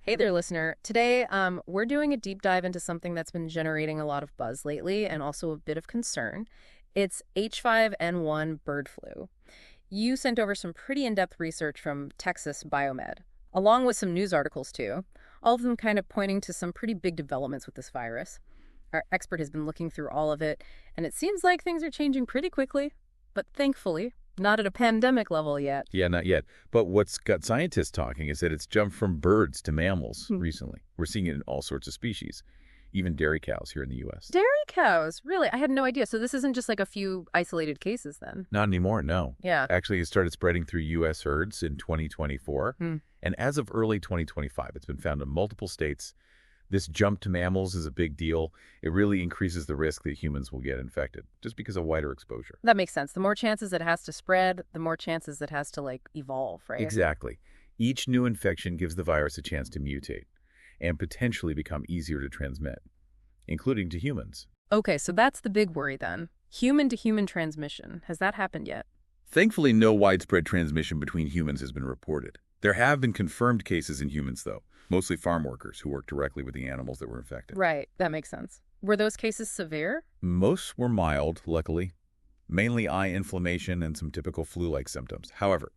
Hey there, listener. Today, we're doing a deep dive into something that's been generating a lot of buzz lately and also a bit of concern. It's H5N1 bird flu. You sent over some pretty in-depth research from Texas Biomed, along with some news articles too, all of them kind of pointing to some pretty big developments with this virus. Our expert has been looking through all of it, and it seems like things are changing pretty quickly, but thankfully, not at a pandemic level yet. Yeah, not yet. But what's got scientists talking is that it's jumped from birds to mammals recently. We're seeing it in all sorts of species, even dairy cows here in the U.S. Dairy cows? Really? I had no idea. So this isn't just like a few isolated cases then? Not anymore, no. Yeah. Actually, it started spreading through U.S. herds in 2024. And as of early 2025, it's been found in multiple states. This jump to mammals is a big deal. It really increases the risk that humans will get infected just because of wider exposure. That makes sense. The more chances it has to spread, the more chances it has to, evolve, right? Exactly. Each new infection gives the virus a chance to mutate and potentially become easier to transmit, including to humans. Okay, so that's the big worry then. Human-to-human transmission. Has that happened yet? Thankfully, no widespread transmission between humans has been reported. There have been confirmed cases in humans, though, mostly farm workers who work directly with the animals that were infected. Right, that makes sense. Were those cases severe? Most were mild, luckily, mainly eye inflammation and some typical flu-like symptoms. However,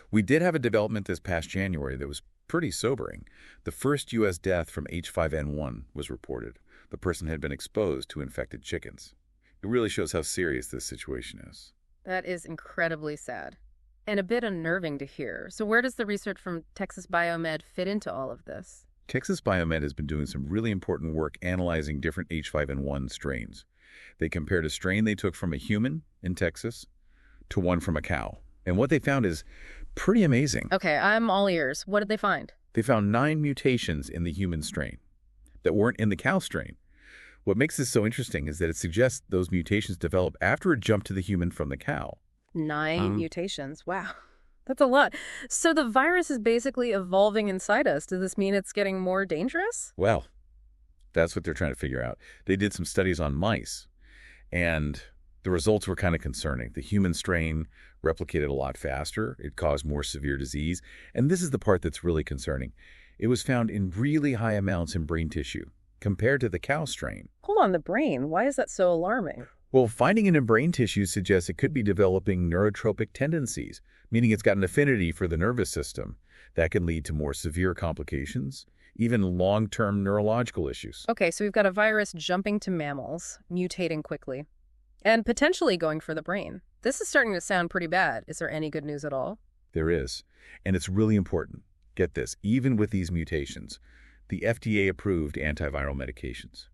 we did have a development this past January that was pretty sobering. The first U.S. death from H5N1 was reported. The person had been exposed to infected chickens. It really shows how serious this situation is. That is incredibly sad. And a bit unnerving to hear. So where does the research from Texas Biomed fit into all of this? Texas Biomed has been doing some really important work analyzing different H5N1 strains. They compared a strain they took from a human in Texas to one from a cow. And what they found is pretty amazing. Okay, I'm all ears. What did they find? They found 9 mutations in the human strain that weren't in the cow strain. What makes this so interesting is that it suggests those mutations develop after it jumped to the human from the cow. 9 mutations. Wow. That's a lot. So the virus is basically evolving inside us. Does this mean it's getting more dangerous? Well, that's what they're trying to figure out. They did some studies on mice, and the results were kind of concerning. The human strain replicated a lot faster. It caused more severe disease. And this is the part that's really concerning. It was found in really high amounts in brain tissue compared to the cow strain. Hold on, the brain. Why is that so alarming? Well, finding it in brain tissue suggests it could be developing neurotropic tendencies, meaning it's got an affinity for the nervous system. That can lead to more severe complications, even long-term neurological issues. Okay, so we've got a virus jumping to mammals, mutating quickly, and potentially going for the brain. This is starting to sound pretty bad. Is there any good news at all? There is, and it's really important. Get this, even with these mutations, the FDA-approved antiviral medications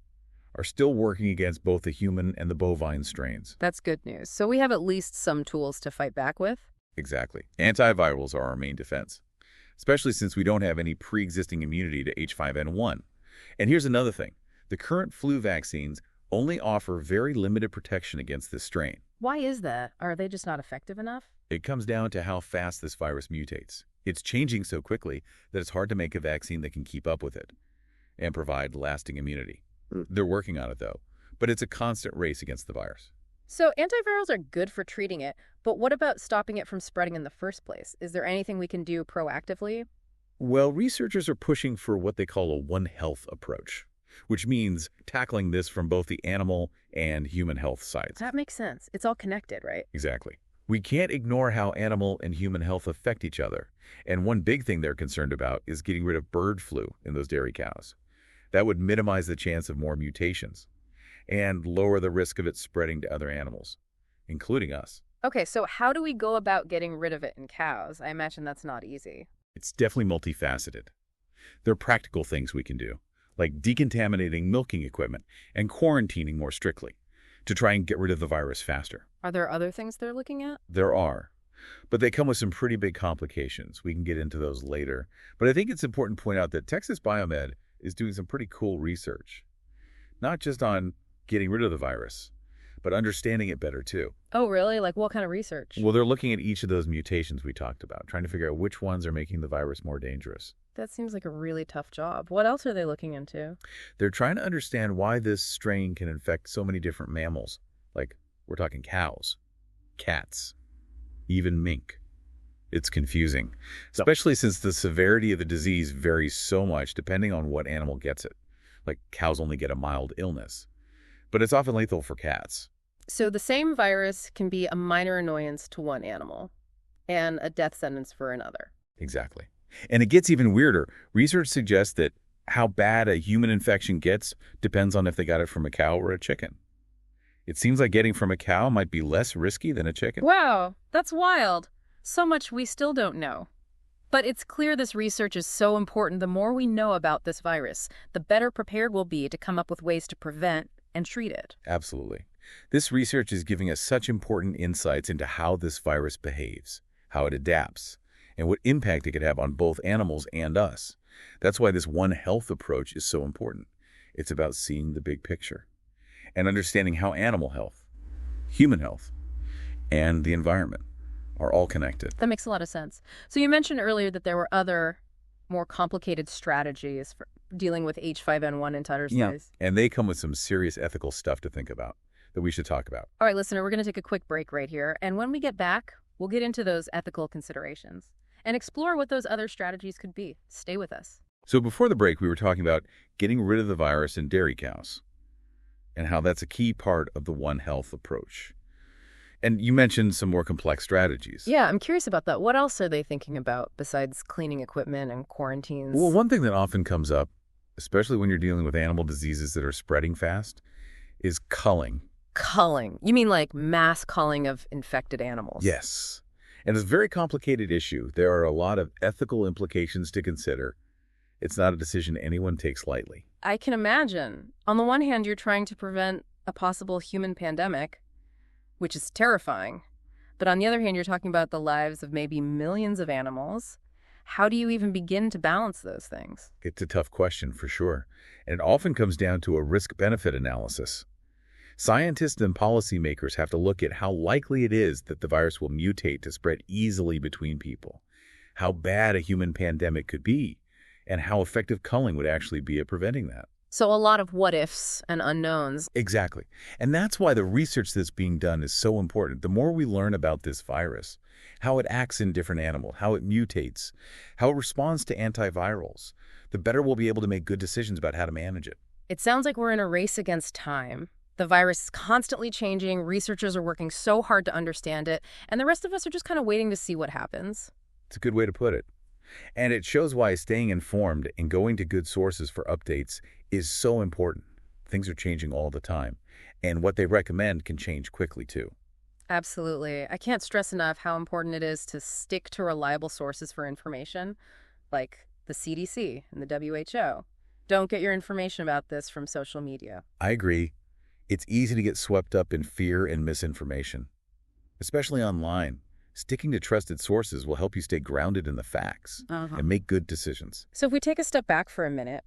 are still working against both the human and the bovine strains. That's good news. So we have at least some tools to fight back with? Exactly. Antivirals are our main defense, especially since we don't have any pre-existing immunity to H5N1. And here's another thing. The current flu vaccines only offer very limited protection against this strain. Why is that? Are they just not effective enough? It comes down to how fast this virus mutates. It's changing so quickly that it's hard to make a vaccine that can keep up with it and provide lasting immunity. They're working on it, though, but it's a constant race against the virus. So antivirals are good for treating it, but what about stopping it from spreading in the first place? Is there anything we can do proactively? Well, researchers are pushing for what they call a One Health approach, which means tackling this from both the animal and human health sides. That makes sense. It's all connected, right? Exactly. We can't ignore how animal and human health affect each other. And one big thing they're concerned about is getting rid of bird flu in those dairy cows. That would minimize the chance of more mutations and lower the risk of it spreading to other animals, including us. Okay, so how do we go about getting rid of it in cows? I imagine that's not easy. It's definitely multifaceted. There are practical things we can do, like decontaminating milking equipment and quarantining more strictly to try and get rid of the virus faster. Are there other things they're looking at? There are, but they come with some pretty big complications. We can get into those later. But I think it's important to point out that Texas Biomed is doing some pretty cool research, not just on getting rid of the virus, but understanding it better too. Oh, really? Like what kind of research? Well, they're looking at each of those mutations we talked about, trying to figure out which ones are making the virus more dangerous. That seems like a really tough job. What else are they looking into? They're trying to understand why this strain can infect so many different mammals. Like, we're talking cows, cats, even mink. It's confusing, especially since the severity of the disease varies so much depending on what animal gets it. Like cows only get a mild illness, but it's often lethal for cats. So the same virus can be a minor annoyance to one animal and a death sentence for another. Exactly. And it gets even weirder. Research suggests that how bad a human infection gets depends on if they got it from a cow or a chicken. It seems like getting from a cow might be less risky than a chicken. Wow, that's wild. So much we still don't know. But it's clear this research is so important. The more we know about this virus, the better prepared we'll be to come up with ways to prevent and treat it. Absolutely. This research is giving us such important insights into how this virus behaves, how it adapts, and what impact it could have on both animals and us. That's why this One Health approach is so important. It's about seeing the big picture and understanding how animal health, human health, and the environment are all connected. That makes a lot of sense. So you mentioned earlier that there were other more complicated strategies for dealing with H5N1 and Tutter's. And they come with some serious ethical stuff to think about that we should talk about. All right, listener, we're going to take a quick break right here. And when we get back, we'll get into those ethical considerations and explore what those other strategies could be. Stay with us. So before the break, we were talking about getting rid of the virus in dairy cows and how that's a key part of the One Health approach. And you mentioned some more complex strategies. Yeah, I'm curious about that. What else are they thinking about besides cleaning equipment and quarantines? Well, one thing that often comes up, especially when you're dealing with animal diseases that are spreading fast, is culling. Culling. You mean like mass culling of infected animals? Yes. And it's a very complicated issue. There are a lot of ethical implications to consider. It's not a decision anyone takes lightly. I can imagine. On the one hand, you're trying to prevent a possible human pandemic, which is terrifying. But on the other hand, you're talking about the lives of maybe millions of animals. How do you even begin to balance those things? It's a tough question, for sure. And it often comes down to a risk-benefit analysis. Scientists and policymakers have to look at how likely it is that the virus will mutate to spread easily between people, how bad a human pandemic could be, and how effective culling would actually be at preventing that. So a lot of what-ifs and unknowns. Exactly. And that's why the research that's being done is so important. The more we learn about this virus, how it acts in different animals, how it mutates, how it responds to antivirals, the better we'll be able to make good decisions about how to manage it. It sounds like we're in a race against time. The virus is constantly changing, researchers are working so hard to understand it, and the rest of us are just kind of waiting to see what happens. It's a good way to put it. And it shows why staying informed and going to good sources for updates is so important. Things are changing all the time, and what they recommend can change quickly too. Absolutely. I can't stress enough how important it is to stick to reliable sources for information, like the CDC and the WHO. Don't get your information about this from social media. I agree. It's easy to get swept up in fear and misinformation, especially online. Sticking to trusted sources will help you stay grounded in the facts and make good decisions. So if we take a step back for a minute,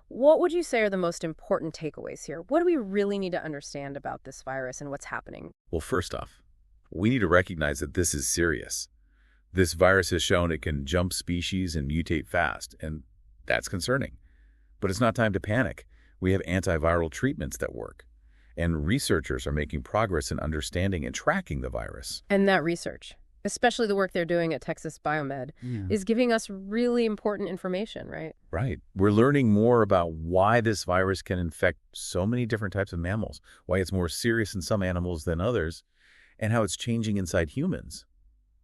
what would you say are the most important takeaways here? What do we really need to understand about this virus and what's happening? Well, first off, we need to recognize that this is serious. This virus has shown it can jump species and mutate fast, and that's concerning. But it's not time to panic. We have antiviral treatments that work, and researchers are making progress in understanding and tracking the virus. And that research, especially the work they're doing at Texas Biomed, is giving us really important information, right? Right. We're learning more about why this virus can infect so many different types of mammals, why it's more serious in some animals than others, and how it's changing inside humans.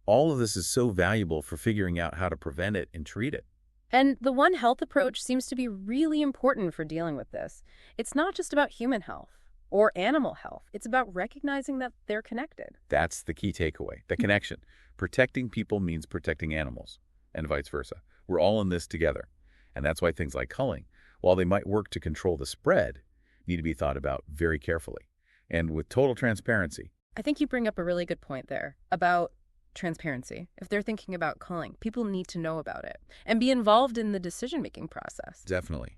All of this is so valuable for figuring out how to prevent it and treat it. And the One Health approach seems to be really important for dealing with this. It's not just about human health or animal health. It's about recognizing that they're connected. That's the key takeaway, the connection. Protecting people means protecting animals, and vice versa. We're all in this together. And that's why things like culling, while they might work to control the spread, need to be thought about very carefully and with total transparency. I think you bring up a really good point there about transparency. If they're thinking about culling, people need to know about it and be involved in the decision-making process. Definitely.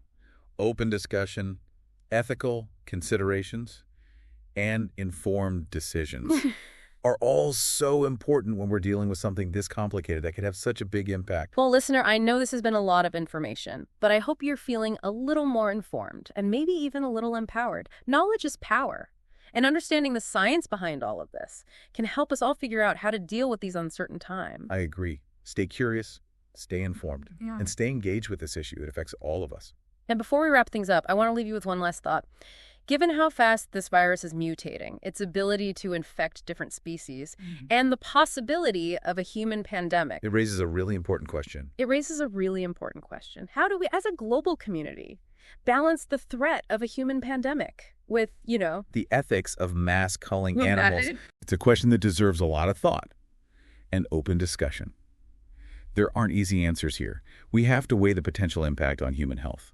Open discussion, ethical considerations, and informed decisions are all so important when we're dealing with something this complicated that could have such a big impact. Well, listener, I know this has been a lot of information, but I hope you're feeling a little more informed and maybe even a little empowered. Knowledge is power. And understanding the science behind all of this can help us all figure out how to deal with these uncertain times. I agree. Stay curious, stay informed, Yeah. and stay engaged with this issue. It affects all of us. And before we wrap things up, I want to leave you with one last thought. Given how fast this virus is mutating, its ability to infect different species, and the possibility of a human pandemic, It raises a really important question. How do we, as a global community, balance the threat of a human pandemic with, The ethics of mass culling Well, animals. that- It's a question that deserves a lot of thought and open discussion. There aren't easy answers here. We have to weigh the potential impact on human health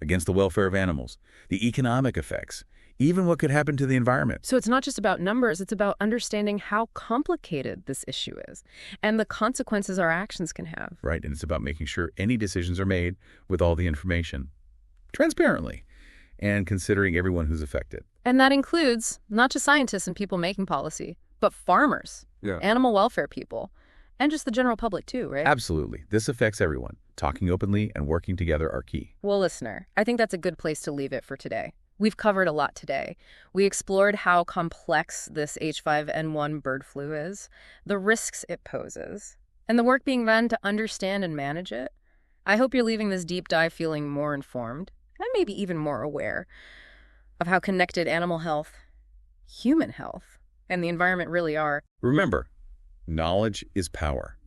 against the welfare of animals, the economic effects, even what could happen to the environment. So it's not just about numbers, it's about understanding how complicated this issue is and the consequences our actions can have. Right, and it's about making sure any decisions are made with all the information, transparently, and considering everyone who's affected. And that includes not just scientists and people making policy, but farmers, Yeah. animal welfare people, and just the general public too, right? Absolutely. This affects everyone. Talking openly and working together are key. Well, listener, I think that's a good place to leave it for today. We've covered a lot today. We explored how complex this H5N1 bird flu is, the risks it poses, and the work being done to understand and manage it. I hope you're leaving this deep dive feeling more informed and maybe even more aware of how connected animal health, human health, and the environment really are. Remember, knowledge is power.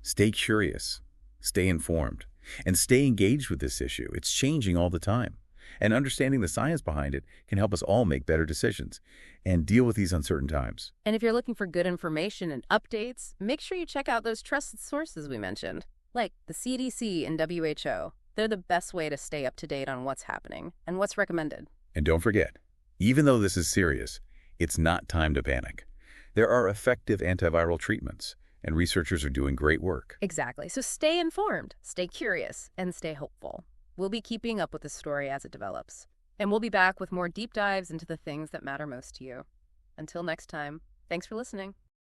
Stay curious, stay informed, and stay engaged with this issue. It's changing all the time. And understanding the science behind it can help us all make better decisions and deal with these uncertain times. And if you're looking for good information and updates, make sure you check out those trusted sources we mentioned, like the CDC and WHO. They're the best way to stay up to date on what's happening and what's recommended. And don't forget, even though this is serious, it's not time to panic. There are effective antiviral treatments, and researchers are doing great work. Exactly. So stay informed, stay curious, and stay hopeful. We'll be keeping up with this story as it develops. And we'll be back with more deep dives into the things that matter most to you. Until next time, thanks for listening.